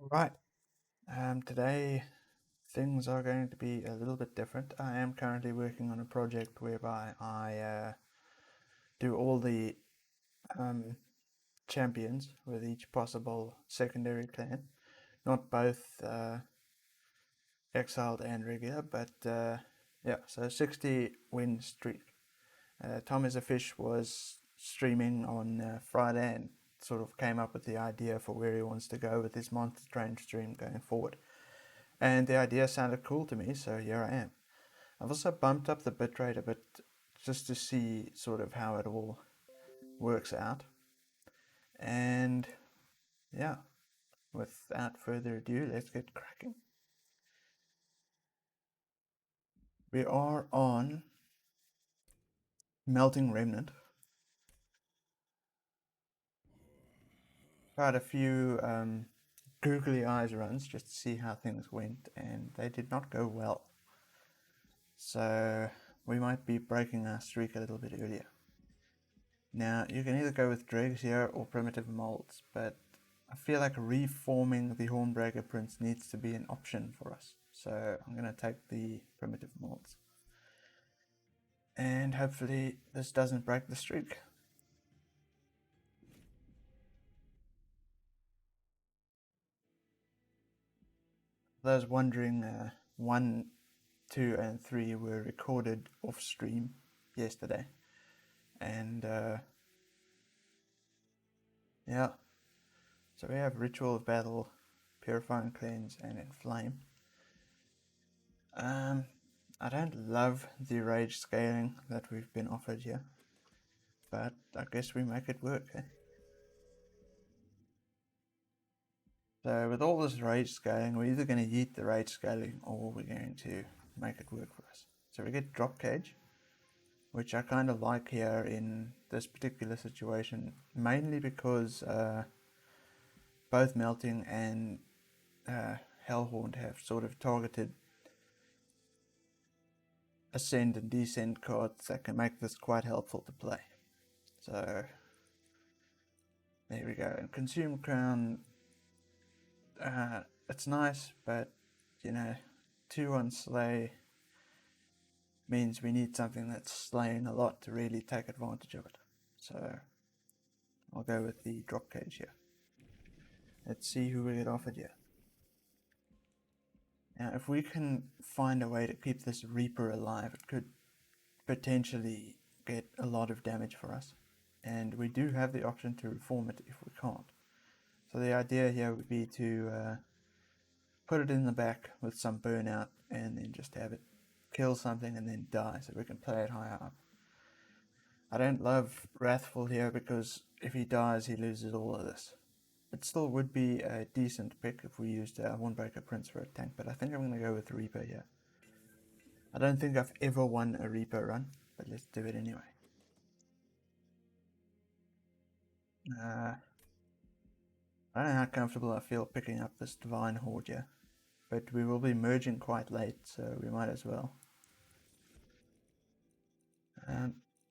Right. Today things are going to be a little bit different. I am currently working on a project whereby I do all the um, champions with each possible secondary clan. Not both exiled and regular, but yeah, so 60 win streak. Tom is a Fish was streaming on Friday and sort of came up with the idea for where he wants to go with his Monster Train stream going forward. And the idea sounded cool to me, so here I am. I've also bumped up the bitrate a bit just to see sort of how it all works out. And yeah, without further ado, let's get cracking. We are on Melting Remnant. Tried a few googly eyes runs just to see how things went, and they did not go well. So we might be breaking our streak a little bit earlier. Now, you can either go with dregs here or primitive molds, but I feel like reforming the Hornbreaker Prince needs to be an option for us. So I'm going to take the primitive molds. And hopefully this doesn't break the streak. For those wondering, 1, 2, and 3 were recorded off stream yesterday. And yeah, so we have Ritual of Battle, Purifying Cleanse, and Inflame. I don't love the rage scaling that we've been offered here, but I guess we make it work, eh? So with all this rage scaling, we're either going to yeet the rage scaling or we're going to make it work for us. So we get drop cage, which I kind of like here in this particular situation, mainly because both Melting and Hellhorn have sort of targeted ascend and descend cards that can make this quite helpful to play. So there we go. And Consume Crown, it's nice, but you know, 2 on Slay means we need something that's slaying a lot to really take advantage of it. So I'll go with the drop cage here. Let's see who we get offered here. Now, if we can find a way to keep this Reaper alive, it could potentially get a lot of damage for us. And we do have the option to reform it if we can't. So the idea here would be to put it in the back with some burnout and then just have it kill something and then die so we can play it higher up. I don't love Wrathful here because if he dies he loses all of this. It still would be a decent pick if we used Hornbreaker Prince for a tank, but I think I'm going to go with Reaper here. I don't think I've ever won a Reaper run, but let's do it anyway. I don't know how comfortable I feel picking up this Divine Horde here, but we will be merging quite late, so we might as well.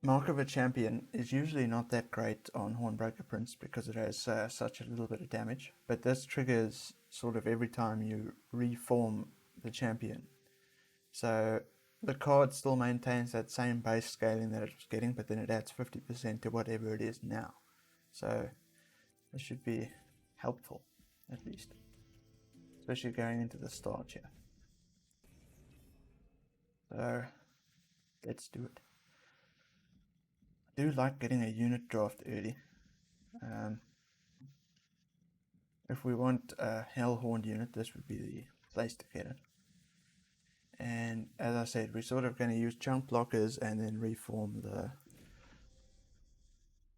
Mark of a Champion is usually not that great on Hornbreaker Prince because it has such a little bit of damage, but this triggers sort of every time you reform the champion. So the card still maintains that same base scaling that it was getting, but then it adds 50% to whatever it is now. So this should be helpful, at least, especially going into the start here. So let's do it. I do like getting a unit draft early. If we want a Hellhorn unit, this would be the place to get it. And as I said, we're sort of going to use chunk blockers and then reform the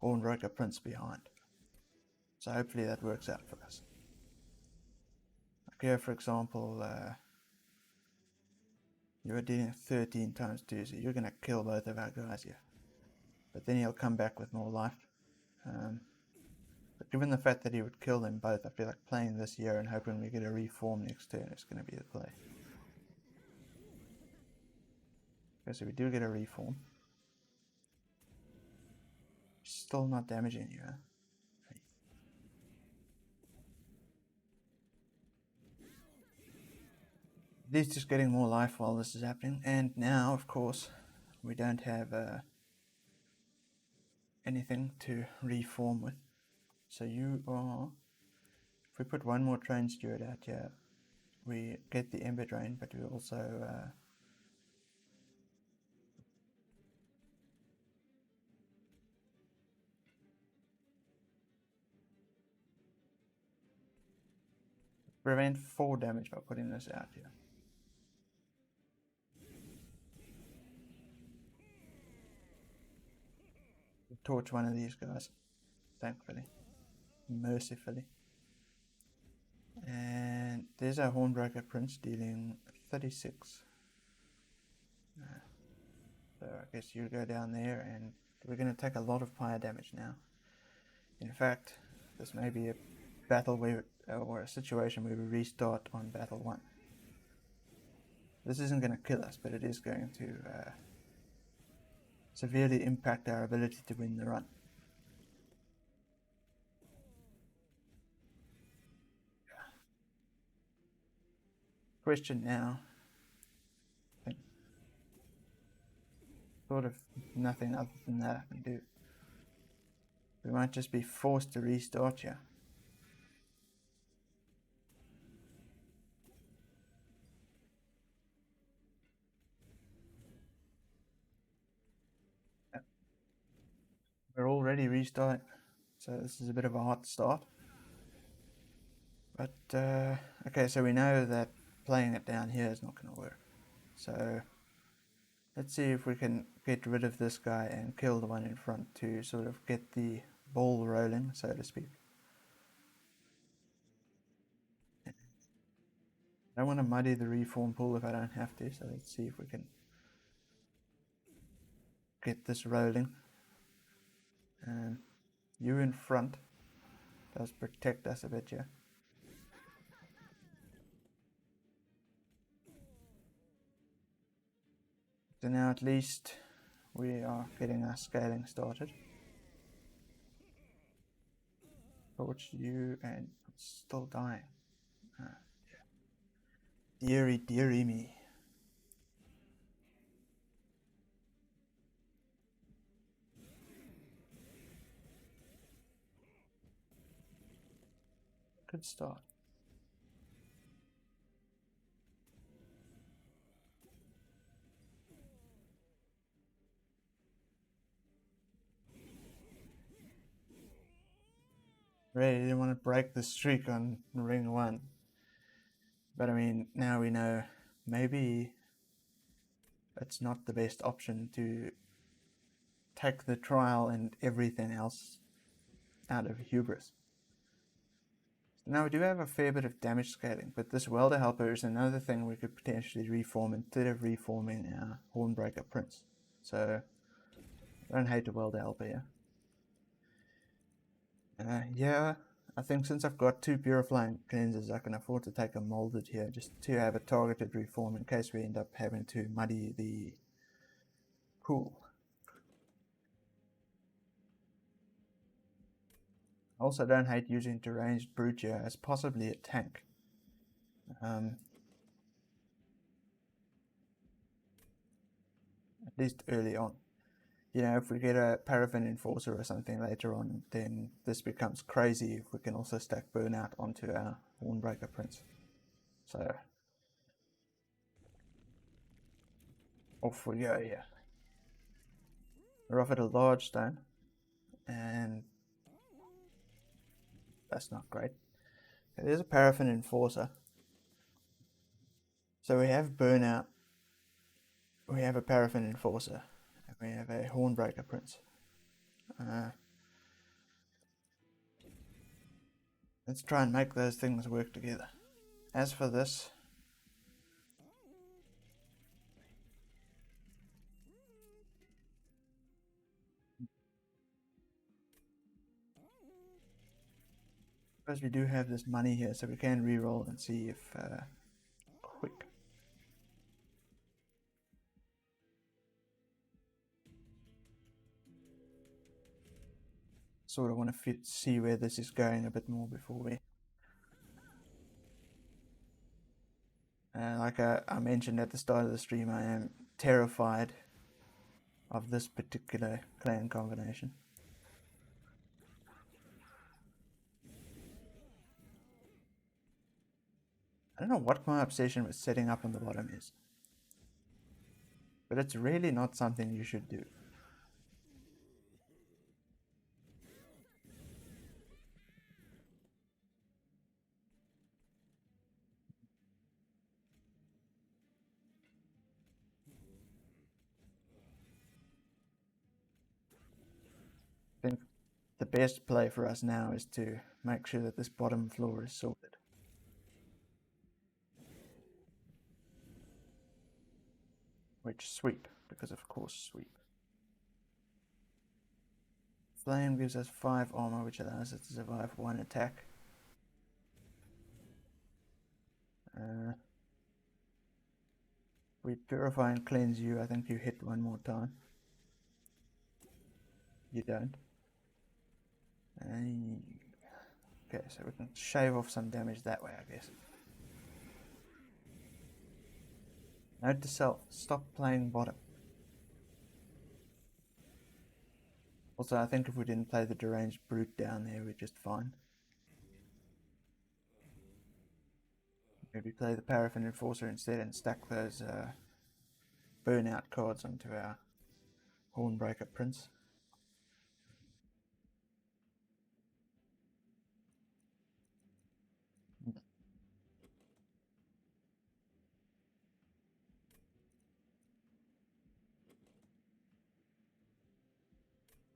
Hornbreaker Prince behind. So hopefully that works out for us. Like here, for example, you're dealing 13 times 2, so you're going to kill both of our guys here. But then he'll come back with more life. But given the fact that he would kill them both, I feel like playing this here and hoping we get a reform next turn is going to be the play. Okay, so we do get a reform. Still not damaging you, huh? He's just getting more life while this is happening. And now, of course, we don't have anything to reform with. So you are... If we put one more train steward out here, we get the Ember Drain, but we also... prevent 4 damage by putting this out here. Torch one of these guys, thankfully, mercifully. And there's our Hornbreaker Prince dealing 36. So I guess you go down there, and we're going to take a lot of fire damage now. In fact, this may be a battle where, or a situation where we restart on battle 1. This isn't going to kill us, but it is going to severely impact our ability to win the run. Question now, I think sort of nothing other than that I can do. We might just be forced to restart here. We're already restarting, so this is a bit of a hot start. But, okay, so we know that playing it down here is not going to work. So, let's see if we can get rid of this guy and kill the one in front to sort of get the ball rolling, so to speak. I don't want to muddy the reform pool if I don't have to, so let's see if we can get this rolling. You in front does protect us a bit here. So now at least we are getting our scaling started. Torch you, and I'm still dying. Deary, deary me. Good start. Really didn't want to break the streak on ring 1. But I mean, now we know maybe it's not the best option to take the trial and everything else out of hubris. Now we do have a fair bit of damage scaling, but this Welder Helper is another thing we could potentially reform instead of reforming our Hornbreaker Prince. So, I don't hate a Welder Helper here. Yeah, I think since I've got 2 Purifying Cleansers, I can afford to take a Molded here, just to have a targeted reform in case we end up having to muddy the pool. I also don't hate using Deranged Brute here as possibly a tank. At least early on. You know, if we get a Paraffin Enforcer or something later on, then this becomes crazy if we can also stack Burnout onto our Hornbreaker Prince. So, off we go here. We're offered a large stone, and that's not great. Okay, there's a Paraffin Enforcer. So we have Burnout, we have a Paraffin Enforcer, and we have a Hornbreaker Prince. Let's try and make those things work together. As for this, because we do have this money here, so we can re-roll and see if quick. Sort of want to see where this is going a bit more before we Like I mentioned at the start of the stream, I am terrified of this particular clan combination. I don't know what my obsession with setting up on the bottom is, but it's really not something you should do. I think the best play for us now is to make sure that this bottom floor is sorted. Which sweep, because of course sweep. Flame gives us 5 armor, which allows us to survive 1 attack. We purify and cleanse you. I think you hit 1 more time. You don't. Okay, so we can shave off some damage that way, I guess. Note to self, stop playing bottom. Also, I think if we didn't play the deranged brute down there, we're just fine. Maybe play the paraffin enforcer instead and stack those burnout cards onto our Hornbreaker Prince.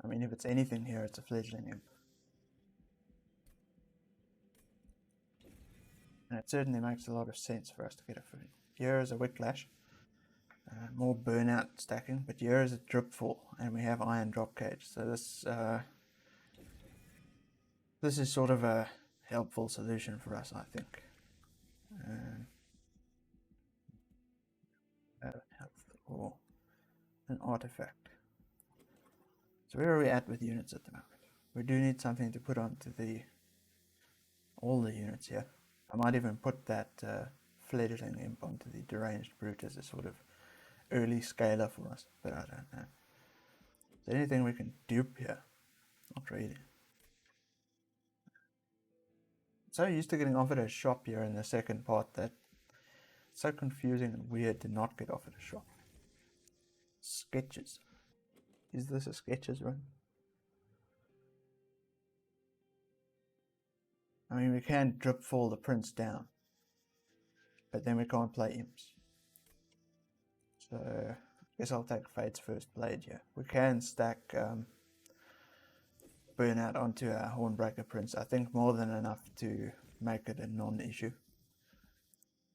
I mean, if it's anything here, it's a fledgling imp. And it certainly makes a lot of sense for us to get a food. Here is a Wicklash. More burnout stacking, but here is a dripfall, and we have iron drop cage. So this is sort of a helpful solution for us, I think. Health or an artifact. So where are we at with units at the moment? We do need something to put onto all the units here. I might even put that fledgling imp onto the deranged brute as a sort of early scaler for us, but I don't know. Is there anything we can dupe here? Not really. So used to getting offered a shop here in the second part that it's so confusing and weird to not get offered a shop. Sketches. Is this a sketches run? I mean, we can drip fall the prince down, but then we can't play imps. So I guess I'll take Fate's First Blade here. We can stack burnout onto our Hornbreaker Prince. I think more than enough to make it a non-issue.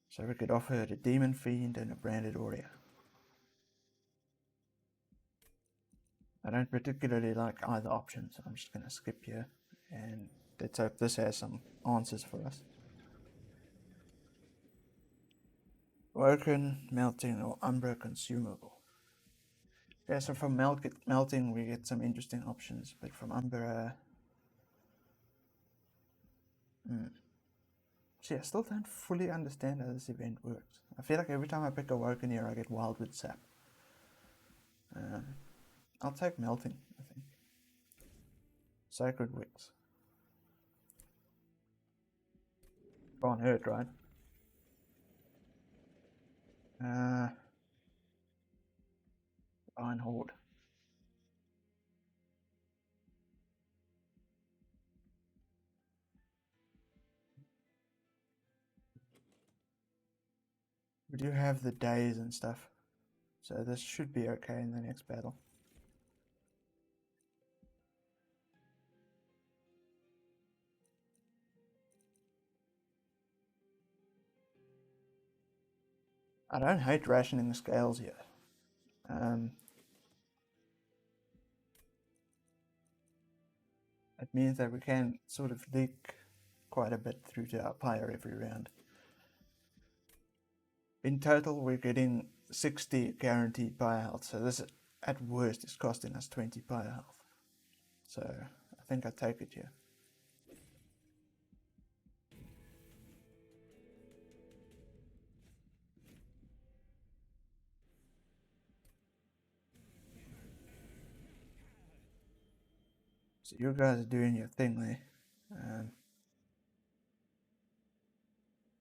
So we could offer a Demon Fiend and a Branded Aurea. I don't particularly like either option, so I'm just going to skip here. And let's hope this has some answers for us. Woken, Melting, or Umbra Consumable. Yeah, so from Melting we get some interesting options, but from Umbra... See, I still don't fully understand how this event works. I feel like every time I pick a Woken here I get Wildwood Sap. I'll take Melting, I think. Sacred Wicks. Can't hurt, right? Iron Horde. We do have the days and stuff, so this should be okay in the next battle. I don't hate rationing the scales here. It means that we can sort of leak quite a bit through to our pyre every round. In total, we're getting 60 guaranteed pyre health, so this at worst is costing us 20 pyre health. So I think I take it here. So you guys are doing your thing there.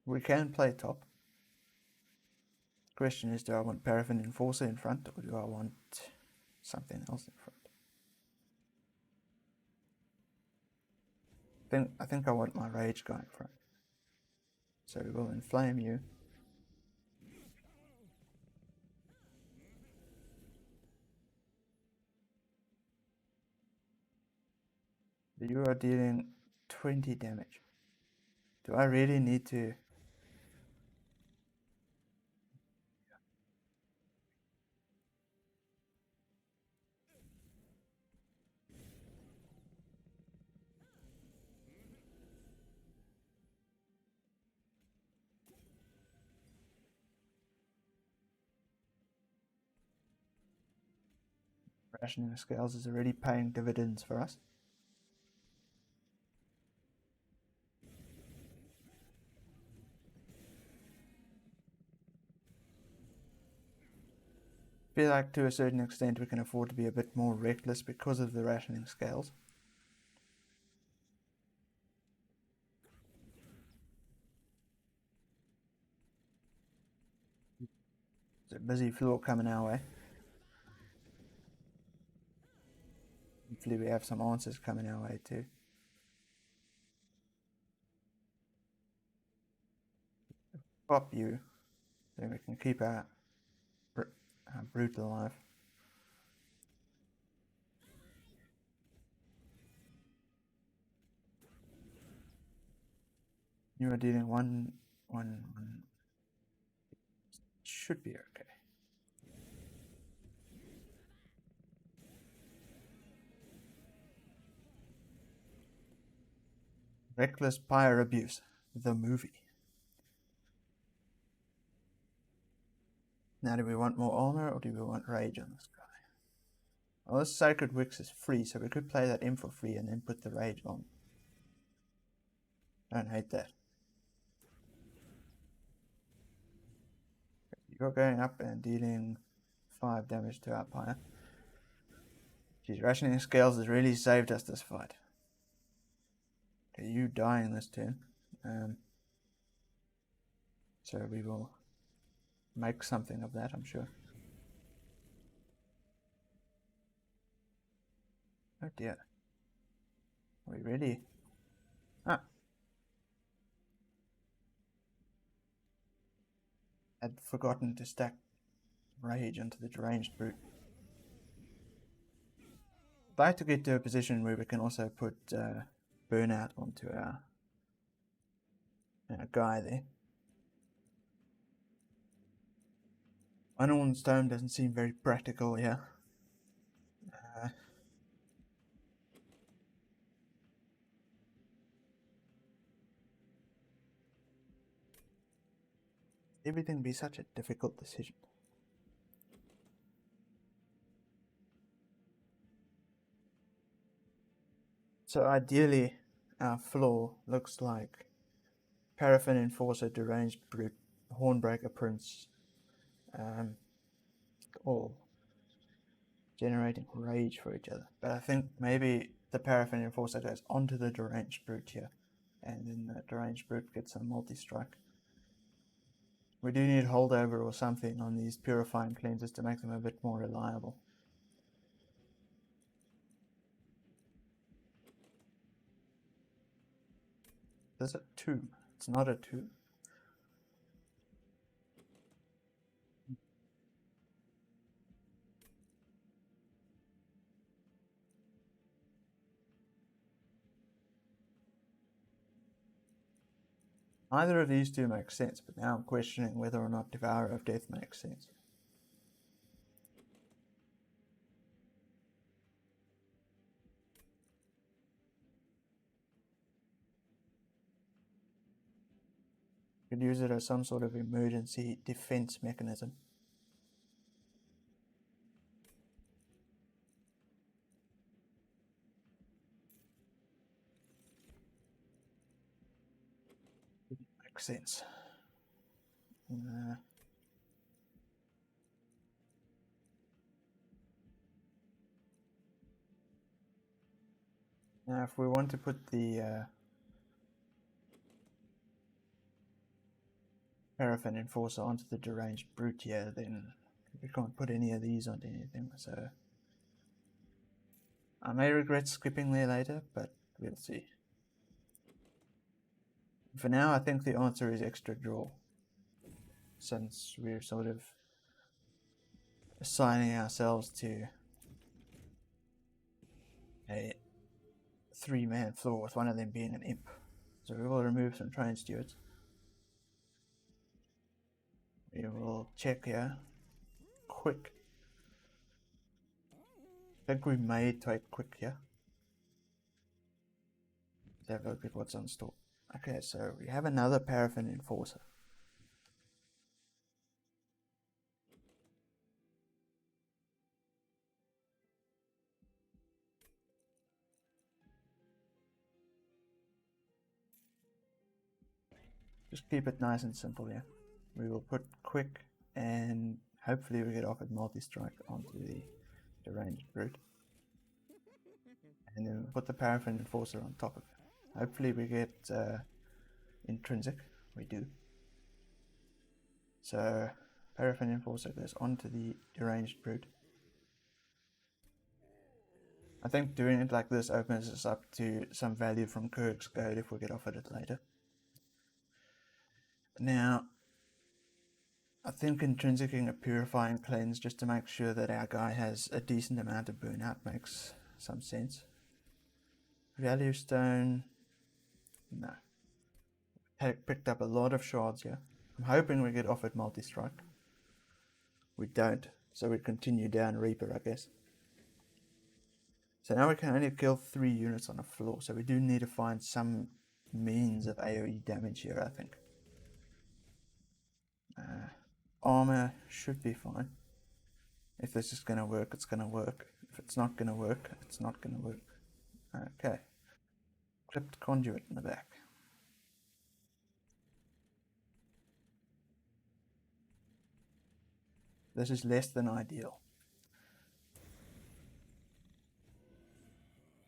We can play top. Question is, do I want Paraffin Enforcer in front, or do I want something else in front? I think I want my Rage guy in front. So we will inflame you. You are dealing 20 damage. Do I really need to? Rationing the scales is already paying dividends for us. I feel like to a certain extent we can afford to be a bit more reckless because of the rationing scales. There's a busy floor coming our way. Hopefully we have some answers coming our way too. Pop you, so we can keep our brute alive. You are dealing one. Should be okay. Reckless Pyre Abuse, the movie. Now, do we want more armor or do we want rage on this guy? Well, this Sacred Wix is free, so we could play that in for free and then put the rage on. I don't hate that. You're going up and dealing 5 damage to our pyre. Geez, rationing scales has really saved us this fight. Okay, you dying this turn. So we will make something of that, I'm sure. Oh dear. Are we ready? Ah. Had forgotten to stack rage onto the deranged brute. I'd like to get to a position where we can also put burnout onto our guy there. Unworn stone doesn't seem very practical here. Everything be such a difficult decision. So ideally, our floor looks like Paraffin Enforcer, Deranged Brute, Hornbreaker Prince, all generating rage for each other. But I think maybe the Paraffin Enforcer goes onto the Deranged Brute here, and then the Deranged Brute gets a multi-strike. We do need holdover or something on these Purifying Cleansers to make them a bit more reliable. There's a 2. It's not a 2. Either of these two makes sense, but now I'm questioning whether or not Devourer of Death makes sense. You could use it as some sort of emergency defense mechanism. Makes sense. Now if we want to put the Paraffin Enforcer onto the Deranged Brute here, then we can't put any of these onto anything, so I may regret skipping there later, but we'll see. For now, I think the answer is extra draw, since we're sort of assigning ourselves to a 3-man floor, with one of them being an imp. So we will remove some train stewards. We will check here. Quick. I think we may take quick here. Let's have a look at what's on store. Okay, so we have another Paraffin Enforcer. Just keep it nice and simple here. We will put quick, and hopefully we get offered multi-strike onto the Deranged Brute. And then we'll put the Paraffin Enforcer on top of it. Hopefully we get intrinsic. We do. So Paraffin Enforcer goes onto the Deranged Brute. I think doing it like this opens us up to some value from Kirk's Code if we get offered it later. Now, I think intrinsicing a Purifying Cleanse just to make sure that our guy has a decent amount of burnout makes some sense. Value Stone, no. Picked up a lot of shards here. I'm hoping we get offered multi-strike. We don't, so we continue down Reaper, I guess. So now we can only kill 3 units on a floor, so we do need to find some means of AoE damage here, I think. Armor should be fine. If this is going to work, it's going to work. If it's not going to work, it's not going to work. Okay. Clipped conduit in the back. This is less than ideal.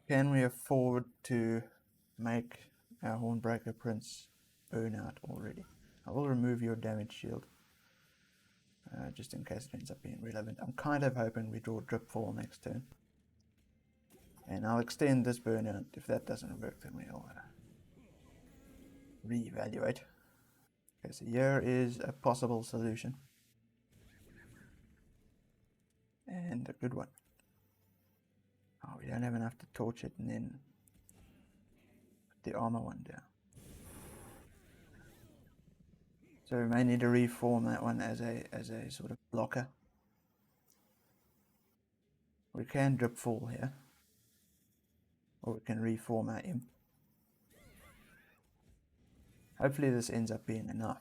Can we afford to make our Hornbreaker Prince burn out already? I will remove your damage shield, just in case it ends up being relevant. I'm kind of hoping we draw Dripfall next turn. And I'll extend this burnout. If that doesn't work, then we'll reevaluate. Okay, so here is a possible solution. And a good one. Oh, we don't have enough to torch it and then put the armor one down. So we may need to reform that one as a sort of blocker. We can drip fall here. Or we can reform our imp. Hopefully this ends up being enough.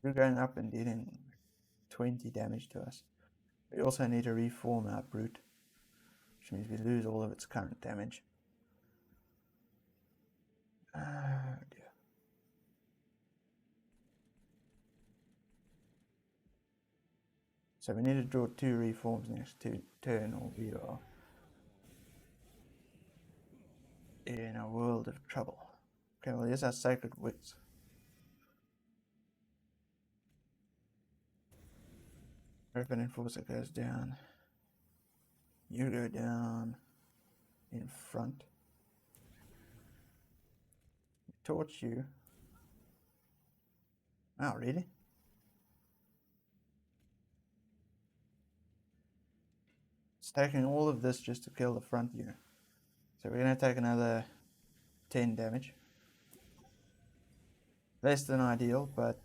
We're going up and dealing 20 damage to us. We also need to reform our brute, which means we lose all of its current damage. Oh dear. So we need to draw 2 reforms next turn, or we are in a world of trouble. Okay, well here's our Sacred Wits. Paraffin Enforcer goes down. You go down in front. Torch you. Oh, really? It's taking all of this just to kill the front unit. So we're going to take another 10 damage. Less than ideal, but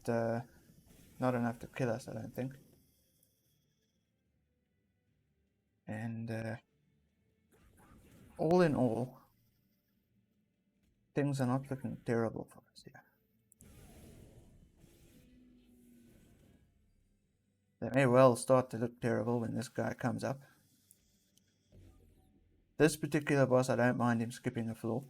not enough to kill us, I don't think. And all in all, things are not looking terrible for us here. They may well start to look terrible when this guy comes up. This particular boss, I don't mind him skipping a floor.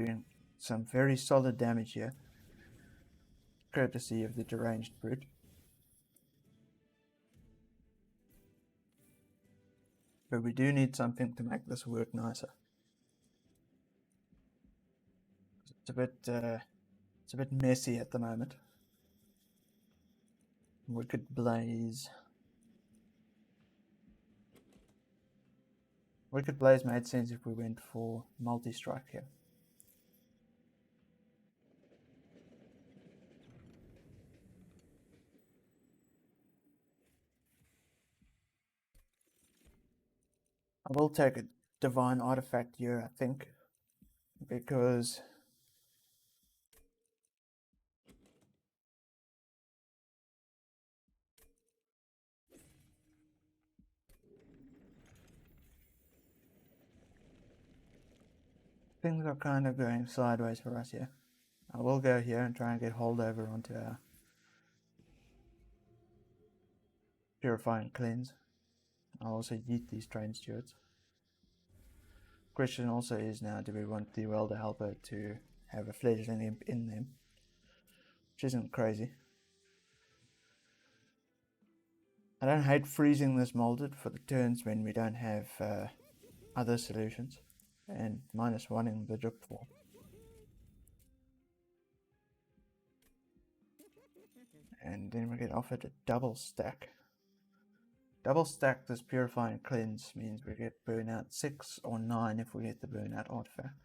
doing some very solid damage here, courtesy of the deranged brute. But we do need something to make this work nicer. It's a bit messy at the moment. Wicked Blaze. Wicked Blaze made sense if we went for multi-strike here. I will take a divine artifact here, I think, because things are kind of going sideways for us here. I will go here and try and get holdover onto our Purify and Cleanse. I'll also yeet these Train Stewards. Question also is now, do we want the Welder Helper to have a fledgling imp in them? Which isn't crazy. I don't hate freezing this molded for the turns when we don't have other solutions, and -1ing the Juk for. And then we get offered a double stack. Double stack this Purify and Cleanse means we get Burnout 6 or 9 if we get the Burnout artifact.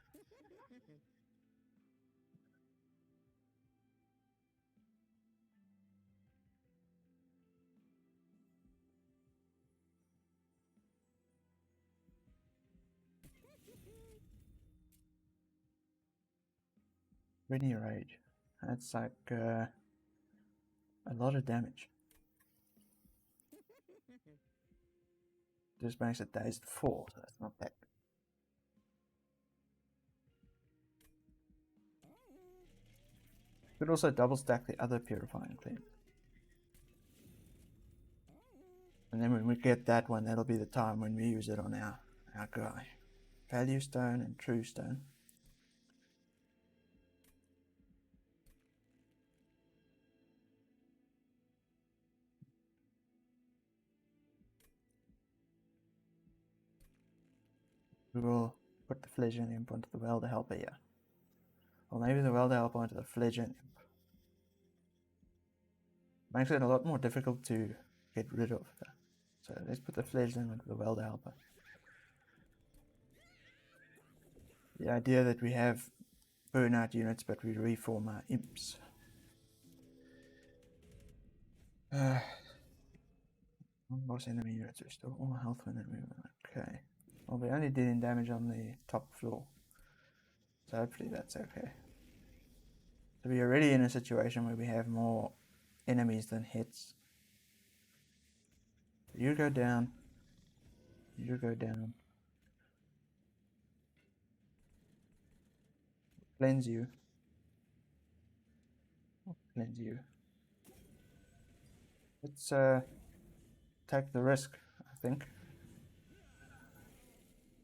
Really rage. That's like a lot of damage. Just makes it dazed 4, so that's not bad. Could also double stack the other Purify and Cleanse. And then when we get that one, that'll be the time when we use it on our guy. Value Stone and True Stone. We will put the Fledgling Imp onto the Welder Helper here. Or maybe the Welder Helper onto the Fledgling Imp. Makes it a lot more difficult to get rid of. So let's put the Fledgling onto the Welder Helper. The idea that we have burnout units but we reform our imps. Boss enemy units restore all health when they move. Okay. Well, we only dealing damage on the top floor, so hopefully that's okay. So we're already in a situation where we have more enemies than hits. You go down. You go down. Cleanse you. Cleanse you. Let's take the risk, I think.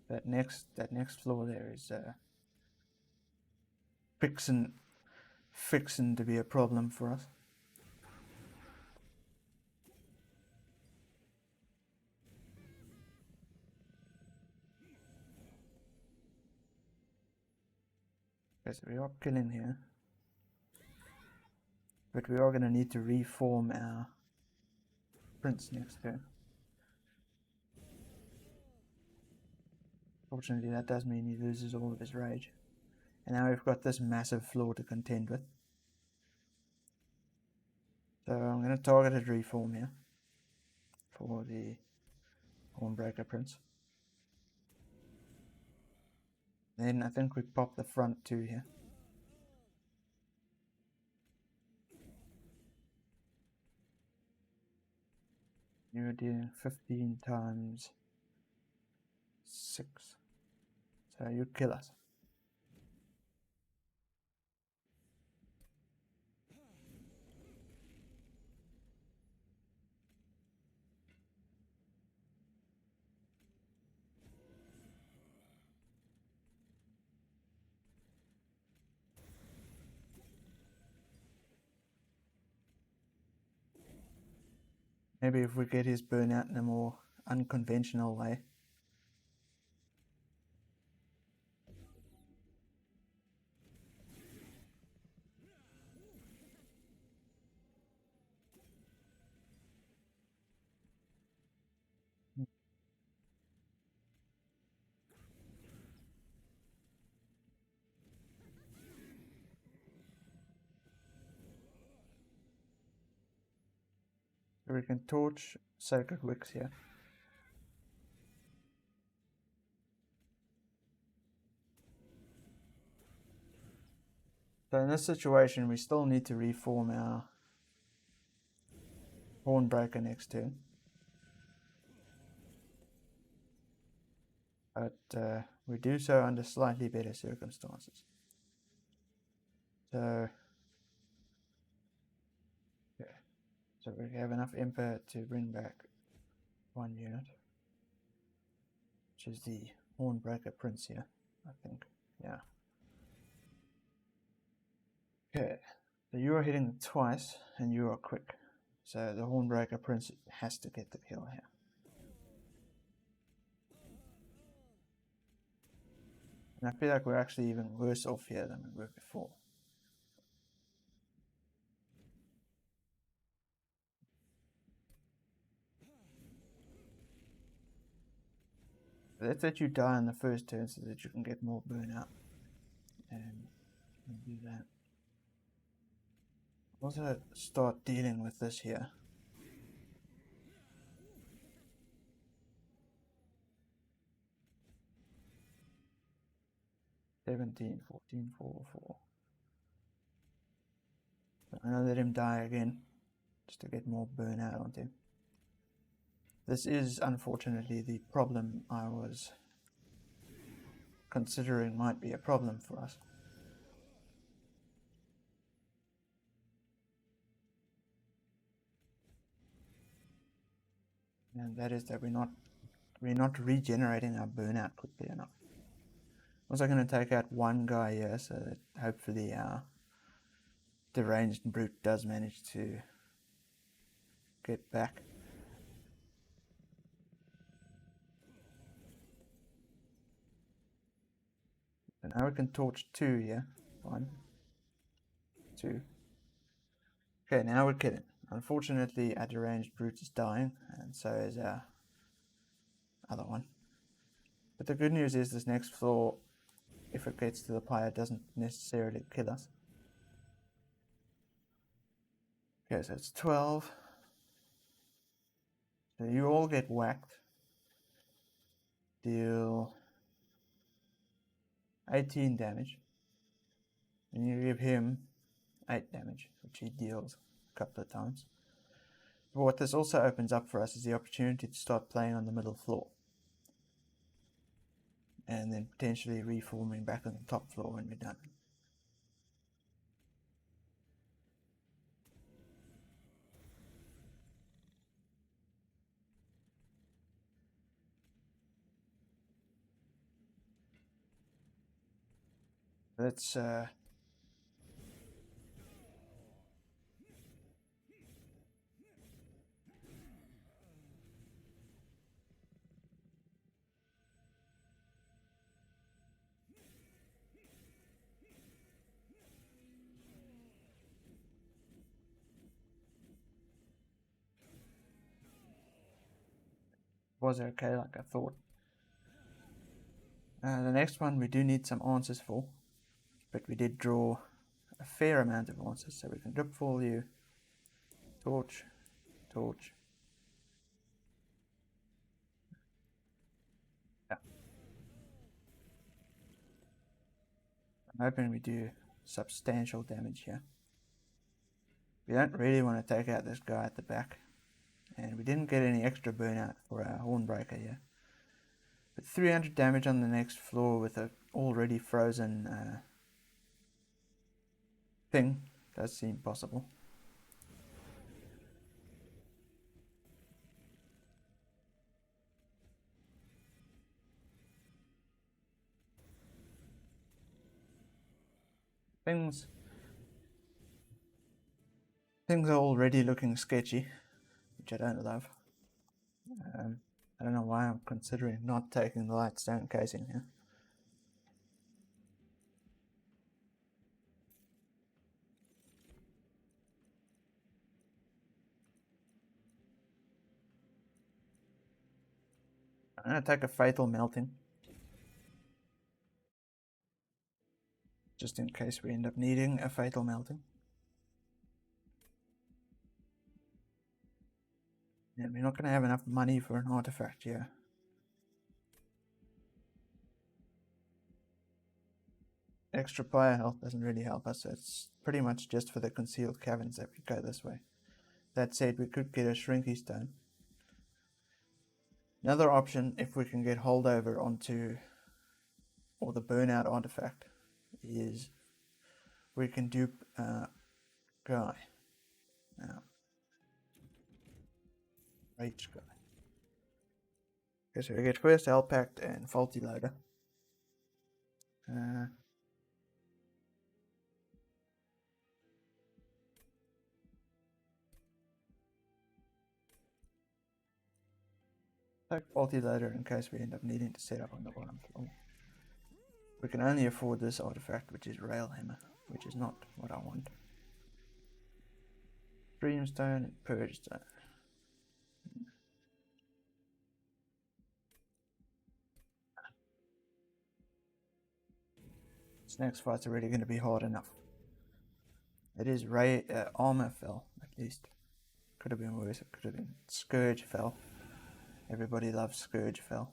That next floor there is fixing to be a problem for us. Okay, so we are killing here, but we are going to need to reform our Prince next turn. Fortunately, that does mean he loses all of his rage. And now we've got this massive floor to contend with. So I'm going to target a reform here for the Hornbreaker Prince. Then I think we pop the front two here. You're dealing 15 times 6. So you kill us. Maybe if we get his burnout in a more unconventional way. So we can torch Sacred Wicks here. So in this situation, we still need to reform our Hornbreaker next turn. But we do so under slightly better circumstances. So, yeah. So we have enough Emperor to bring back one unit, which is the Hornbreaker Prince here, I think. Yeah. Okay. So you are hitting twice, and you are quick. So the Hornbreaker Prince has to get the kill here. And I feel like we're actually even worse off here than we were before. Let's let you die in the first turn so that you can get more burnout. And do that. Also start dealing with this here. $17, $14, $4. I'm gonna let him die again, just to get more burnout onto him. This is unfortunately the problem I was considering might be a problem for us. And that is that we're not regenerating our burnout quickly enough. Also going to take out one guy here so that hopefully our deranged brute does manage to get back. And now we can torch 2 here. 1, 2. Okay, now we're killing. Unfortunately, our deranged brute is dying, and so is our other one. But the good news is this next floor, if it gets to the pyre, doesn't necessarily kill us. Okay, so it's 12. So you all get whacked. Deal 18 damage. And you give him 8 damage, which he deals a couple of times. But what this also opens up for us is the opportunity to start playing on the middle floor. And then potentially reforming back on the top floor when we're done. Let's was okay like I thought. The next one we do need some answers for, but we did draw a fair amount of answers, so we can dripfall you, torch, torch. Yeah. I'm hoping we do substantial damage here. We don't really want to take out this guy at the back, and we didn't get any extra burnout for our Hornbreaker here. But 300 damage on the next floor with a already frozen thing does seem possible. Things are already looking sketchy. which I don't love. I don't know why I'm considering not taking the light stone casing here. I'm going to take a fatal melting, just in case we end up needing a fatal melting. And we're not going to have enough money for an artifact here. Extra fire health doesn't really help us, so it's pretty much just for the concealed caverns that we go this way. That said, we could get a shrinky stone. Another option, if we can get holdover onto, or the burnout artifact, is we can dupe Guy. Rage Guy. Okay, so we get first Hell Pact and Faulty Loader. Take Faulty Loader in case we end up needing to set up on the bottom floor. We can only afford this artifact, which is Rail Hammer, which is not what I want. Dreamstone and Purge Stone. This next fight's already going to be hard enough. It is Armor fell, at least. Could have been worse, it could have been Scourge fell. Everybody loves Scourge fell.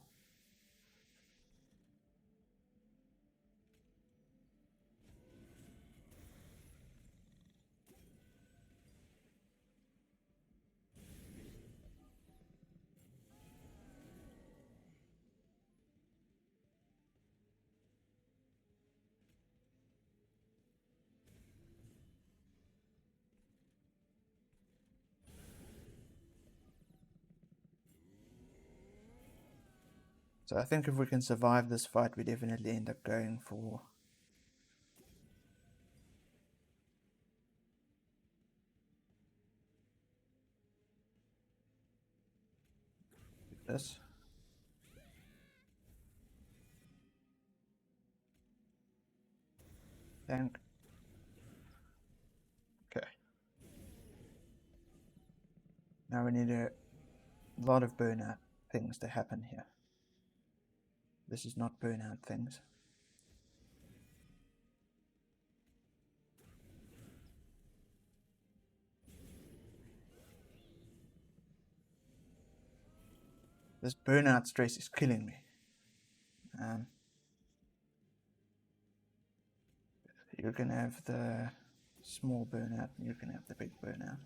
So I think if we can survive this fight, we definitely end up going for this. Tank. Okay. Now we need a lot of burnout things to happen here. This is not burnout things. This burnout stress is killing me. You can have the small burnout and you can have the big burnout.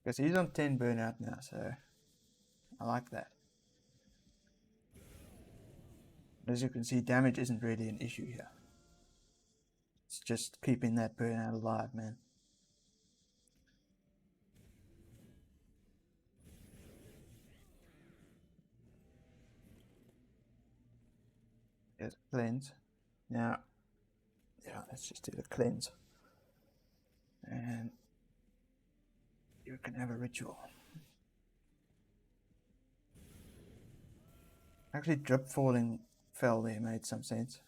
Because he's on 10 burnout now, so I like that. As you can see, damage isn't really an issue here. It's just keeping that burnout alive, man. Yes, cleanse. Now, yeah, let's just do the cleanse. And you can have a ritual. Actually, drip falling fell there made some sense.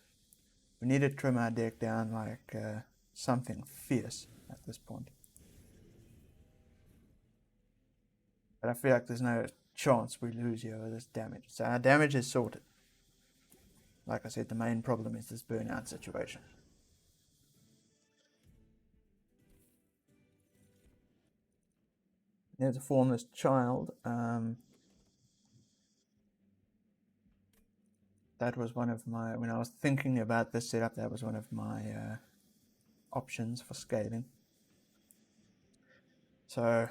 We need to trim our deck down like something fierce at this point. But I feel like there's no chance we lose here with this damage. So our damage is sorted. Like I said, the main problem is this burnout situation. There's a formless child. That was one of my, when I was thinking about this setup, that was one of my options for scaling. So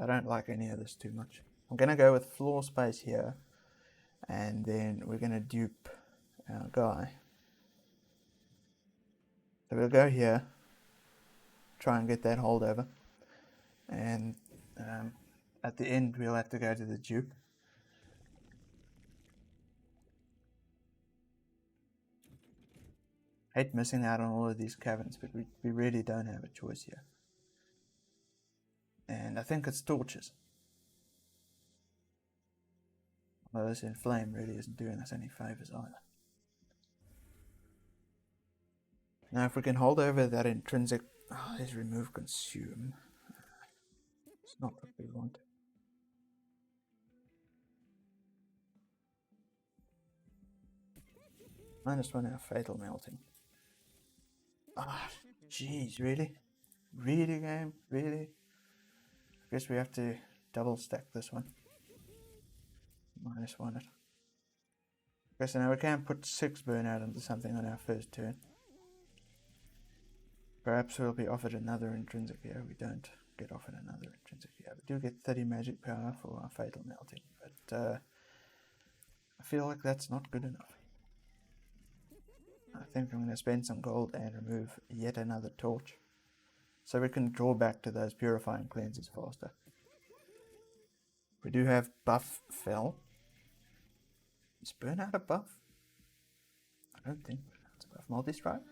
I don't like any of this too much. I'm going to go with floor space here, and then we're going to dupe our guy. So we'll go here, try and get that holdover, and at the end we'll have to go to the Duke. Hate missing out on all of these caverns, but we really don't have a choice here. And I think it's torches. Although this inflame really isn't doing us any favors either. Now if we can hold over that intrinsic... Oh, there's remove consume. It's not what we want. -1 our fatal melting. Ah, jeez, really? Really, game? Really? I guess we have to double stack this one. -1 it. Okay, so now we can put 6 burnout into something on our first turn. Perhaps we'll be offered another intrinsic here. We don't get offered another intrinsic here. We do get 30 magic power for our fatal melting, but I feel like that's not good enough. I think I'm going to spend some gold and remove yet another torch, so we can draw back to those purifying cleanses faster. We do have buff fell. Is burnout a buff? I don't think burnout's a buff. Multi-strike?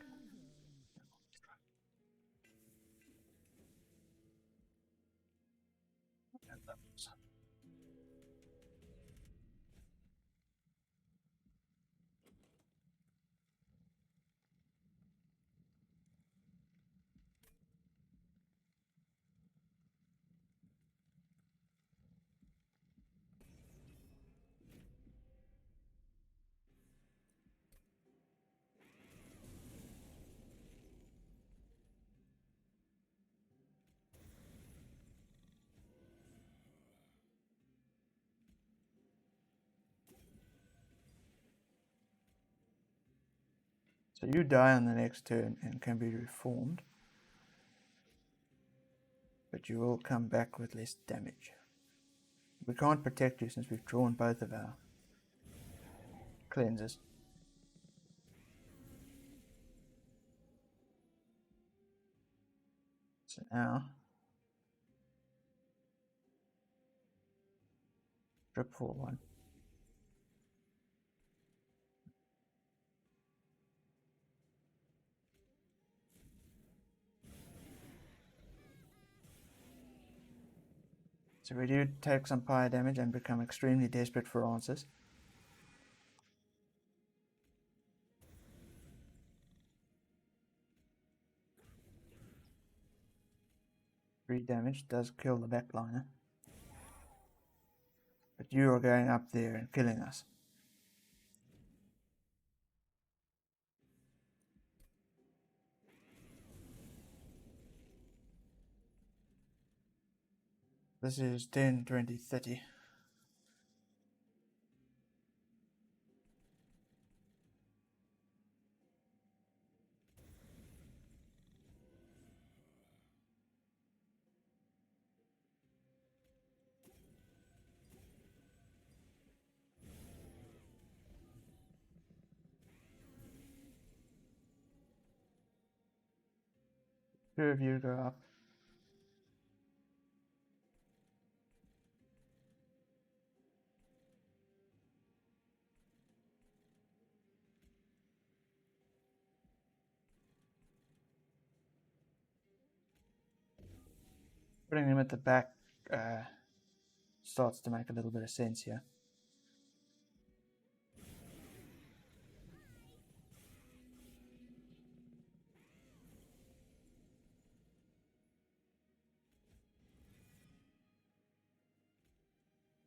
So you die on the next turn and can be reformed, but you will come back with less damage. We can't protect you since we've drawn both of our cleanses. So now, drip for 1. So we do take some fire damage and become extremely desperate for answers. Three damage does kill the backliner. But you are going up there and killing us. This is 10, 20, 30. Two of you go up. Putting him at the back starts to make a little bit of sense here.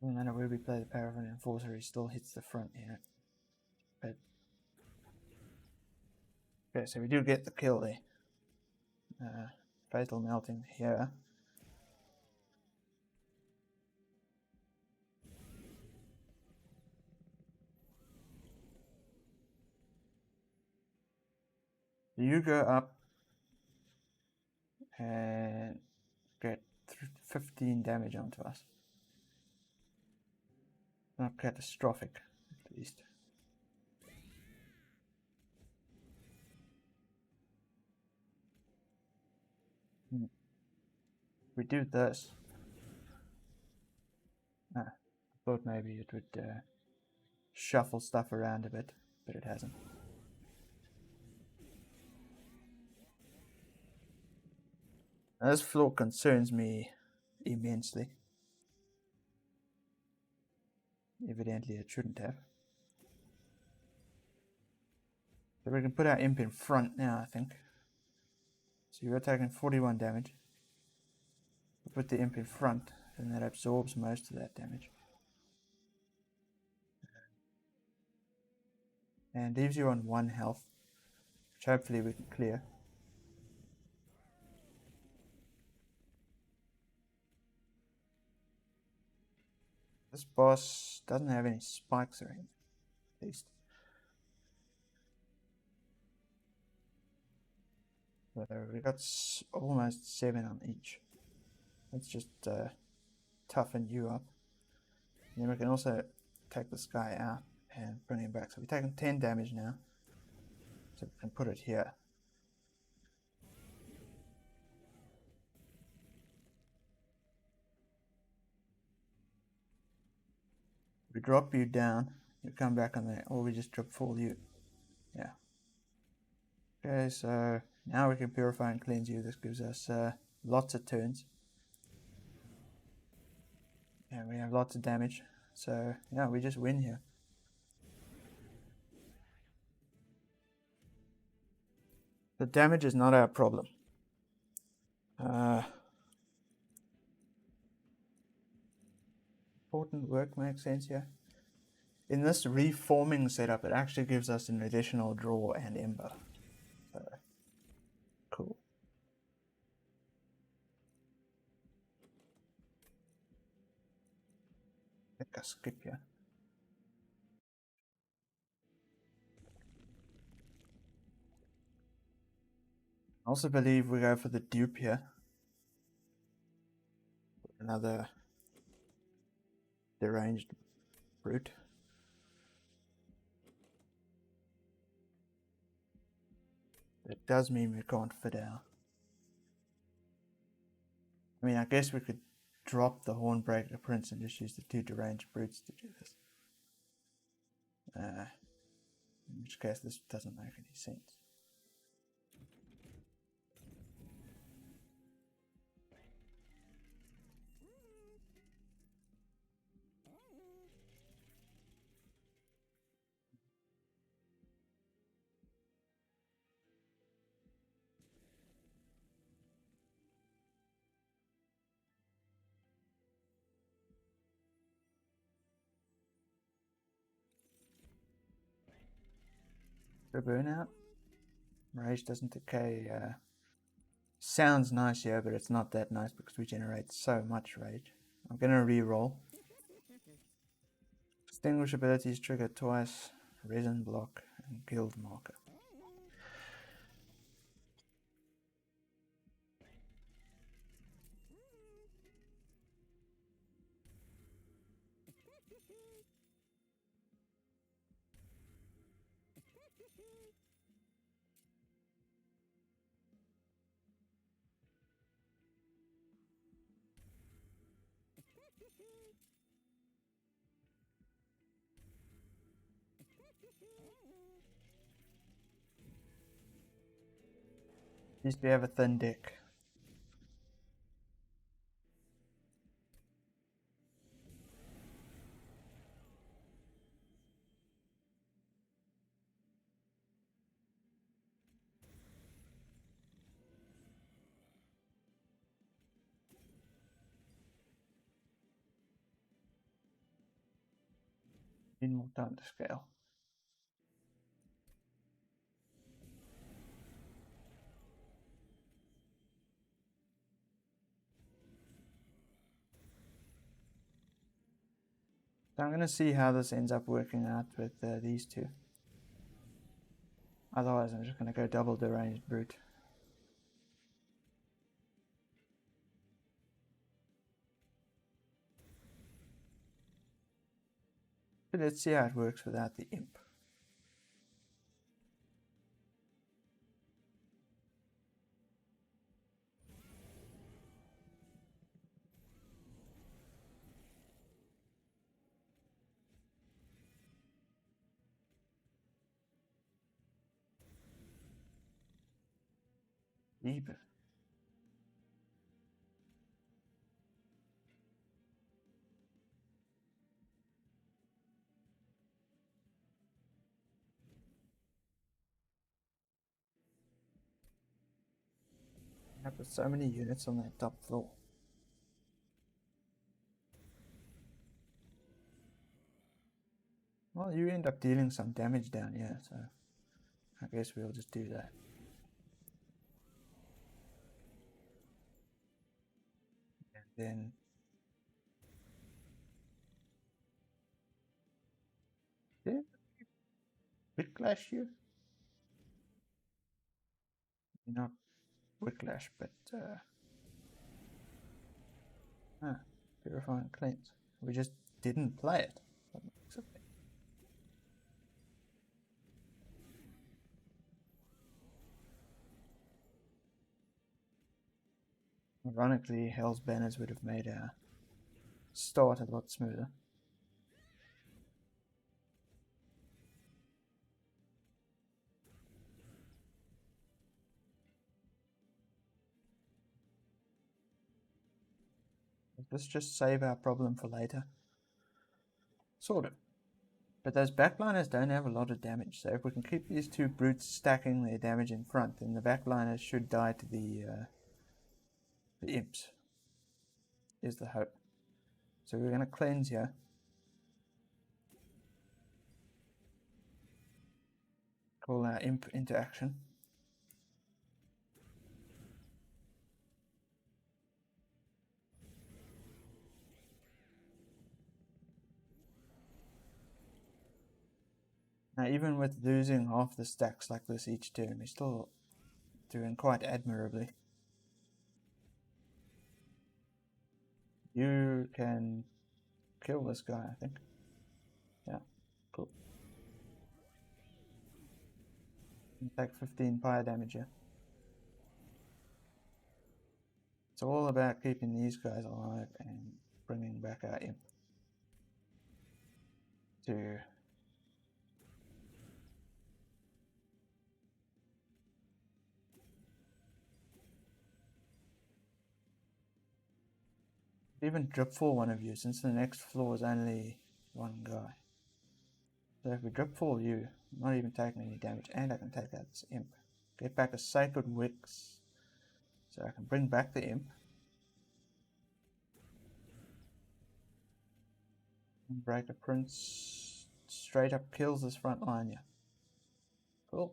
No matter where we play the power of an enforcer, he still hits the front here. But okay, so we do get the kill there. Fatal melting here. You go up and get 15 damage onto us. Not catastrophic, at least. We do this. Thought maybe it would shuffle stuff around a bit, but it hasn't. Now, this flaw concerns me immensely. Evidently it shouldn't have. So we can put our imp in front now, I think. So you're taking 41 damage. We put the imp in front, and that absorbs most of that damage. And leaves you on 1 health, which hopefully we can clear. This boss doesn't have any spikes or anything, at least. So we got almost 7 on each. Let's just toughen you up. And then we can also take this guy out and bring him back. So we're taking 10 damage now. So we can put it here. We drop you down, you come back on there, or we just drop fall you. Yeah. Okay, so now we can purify and cleanse you. This gives us lots of turns. And we have lots of damage. So yeah, we just win here. The damage is not our problem. Important work makes sense here. In this reforming setup, it actually gives us an additional draw and ember. So, cool. I think I skip here. I also believe we go for the dupe here. Another deranged brute. That does mean we can't fit our... I mean, I guess we could drop the Hornbreaker Prince and just use the 2 deranged brutes to do this. In which case this doesn't make any sense. The burnout. Rage doesn't decay. Sounds nice here, but it's not that nice because we generate so much rage. I'm gonna re-roll. Extinguish abilities trigger twice, resin block, and guild marker. At least we have a thin deck. Need more time to scale. So I'm gonna see how this ends up working out with these two. Otherwise I'm just gonna go double deranged brute. But let's see how it works without the imp. Deep. I have so many units on that top floor. Well, you end up dealing some damage down here, so I guess we'll just do that. And then yeah, whiplash you. Not whiplash, but purify and cleanse. We just didn't play it. Ironically, Hell's Banners would have made our start a lot smoother. Let's just save our problem for later. Sort of. But those backliners don't have a lot of damage, so if we can keep these two brutes stacking their damage in front, then the backliners should die to the imps, is the hope. So we're going to cleanse here. Call our imp into action. Now, even with losing half the stacks like this each turn, we're still doing quite admirably. You can kill this guy, I think. Yeah, cool. You take 15 fire damage here. It's all about keeping these guys alive and bringing back our imp to even drip for one of you, since the next floor is only one guy. So if we drip for you, I'm not even taking any damage, and I can take out this imp. Get back a Sacred Wicks, so I can bring back the imp. Hornbreaker Prince straight up kills this front line here. Cool.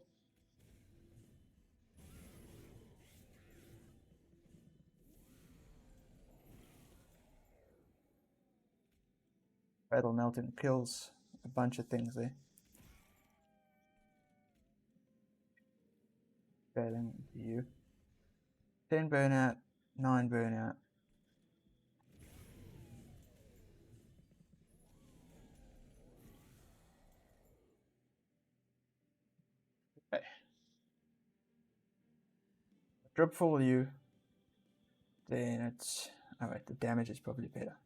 Fatal Melting kills a bunch of things there. Failing you. 10 burnout, 9 burnout. Okay. Drip for you. Then it's... Alright, the damage is probably better.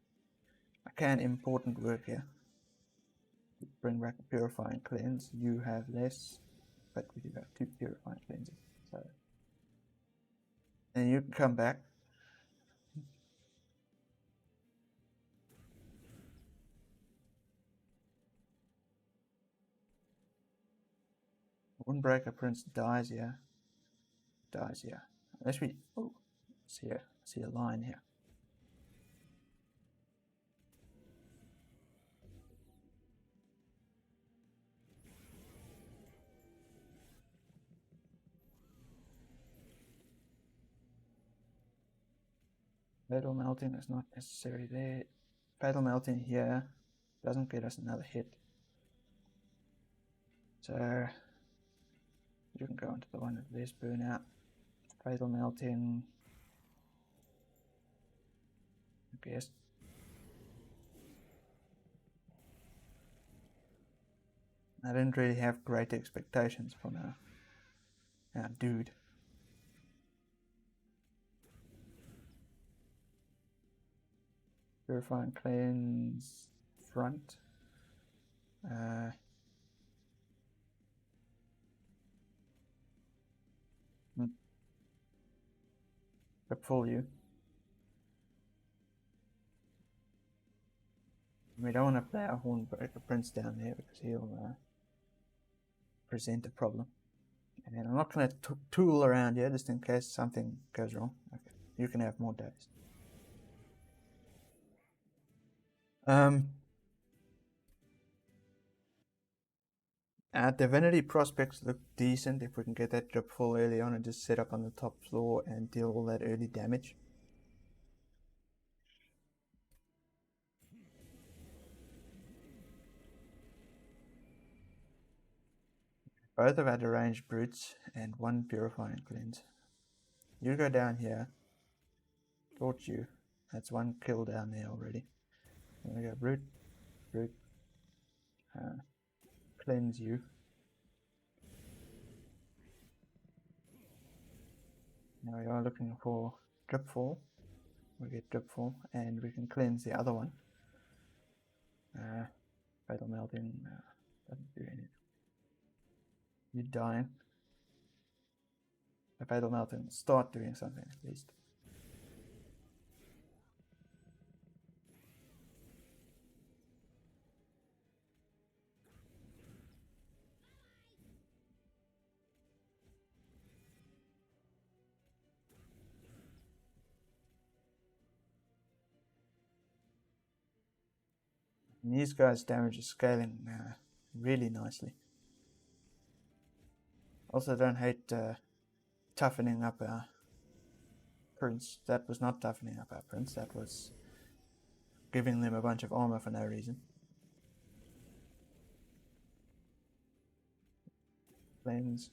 I can important work here. Bring back a Purifying Cleanse. You have less, but we do have 2 Purifying Cleanses. So, and you can come back. Hornbreaker Prince dies here. Dies here. Unless we... Oh, see a line here. Fatal Melting is not necessarily there. Fatal Melting here doesn't get us another hit. So you can go into the one with less burnout. Fatal Melting, I guess. I didn't really have great expectations from our dude. Purifying Cleanse front. Drip full you. We don't want to play our Hornbreaker Prince down there because he'll present a problem. And I'm not going to tool around here just in case something goes wrong. Okay, you can have more days. Our Divinity prospects look decent if we can get that drip full early on and just set up on the top floor and deal all that early damage. Both of our deranged brutes and one purifying cleanse. You go down here. Torch you. That's one kill down there already. There we go. Brute. Cleanse you. Now we are looking for dripfall. We get dripfall and we can cleanse the other one. Fatal melting doesn't do anything. You're dying. The fatal melting will start doing something at least. And these guys' damage is scaling really nicely. Also, don't hate toughening up our prince. That was not toughening up our prince. That was giving them a bunch of armor for no reason. Cleanse,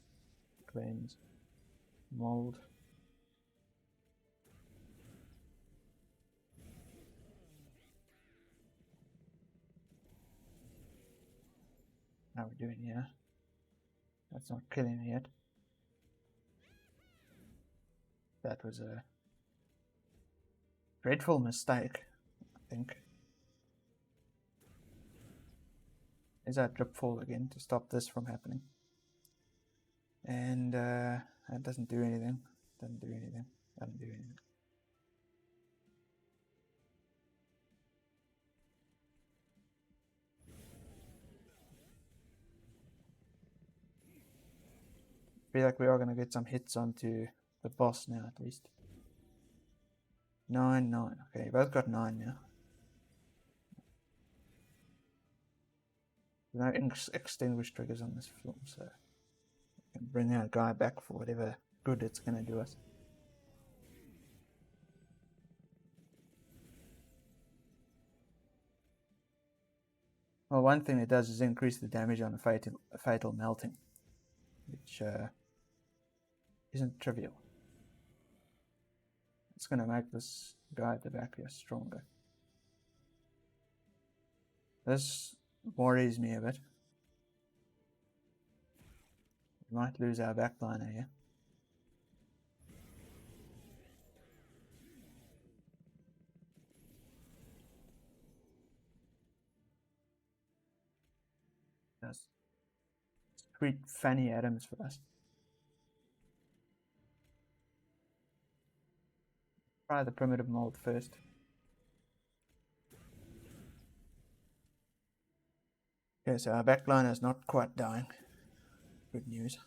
mold. How are we doing here? That's not killing me yet. That was a dreadful mistake, I think. Is that dripfall again to stop this from happening? And that doesn't do anything. Doesn't do anything. I feel like we are going to get some hits onto the boss now at least. 9, 9. Okay, both got 9 now. There's no extinguish triggers on this film, so we can bring our guy back for whatever good it's going to do us. Well, one thing it does is increase the damage on a fatal melting, which isn't trivial. It's going to make this guy at the back here stronger. This worries me a bit. We might lose our backliner here. That's sweet Fanny Adams for us. Try the primitive mold first. Okay, so our backliner is not quite dying. Good news.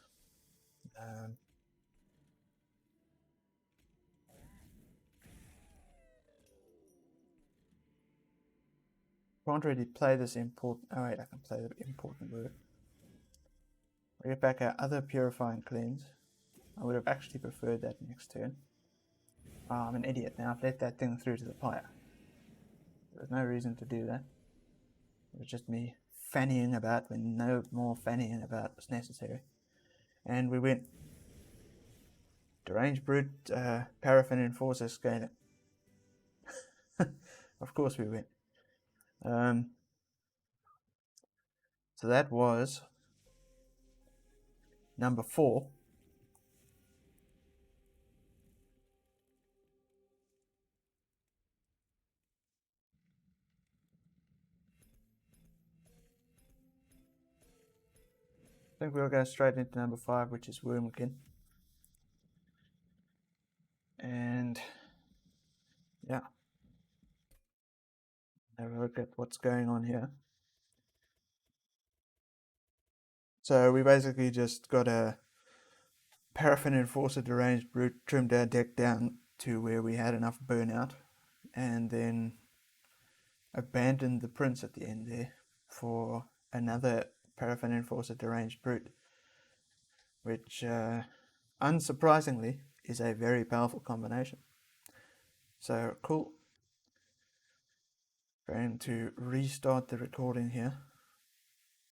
Can't really play this important. Oh wait, I can play the important word. We get back our other purifying cleanse. I would have actually preferred that next turn. Oh, I'm an idiot now. I've let that thing through to the pyre. There's no reason to do that. It was just me fannying about when no more fannying about was necessary. And we went deranged brute, paraffin enforcer scaling. Of course we went. So that was number 4. I think we'll go straight into number 5, which is Wormkin. And yeah, have a look at what's going on here. So we basically just got a Paraffin Enforcer Deranged Brute, trimmed our deck down to where we had enough burnout, and then abandoned the Prince at the end there for another Paraffin Enforcer Deranged Brute, which unsurprisingly is a very powerful combination. So cool. Going to restart the recording here.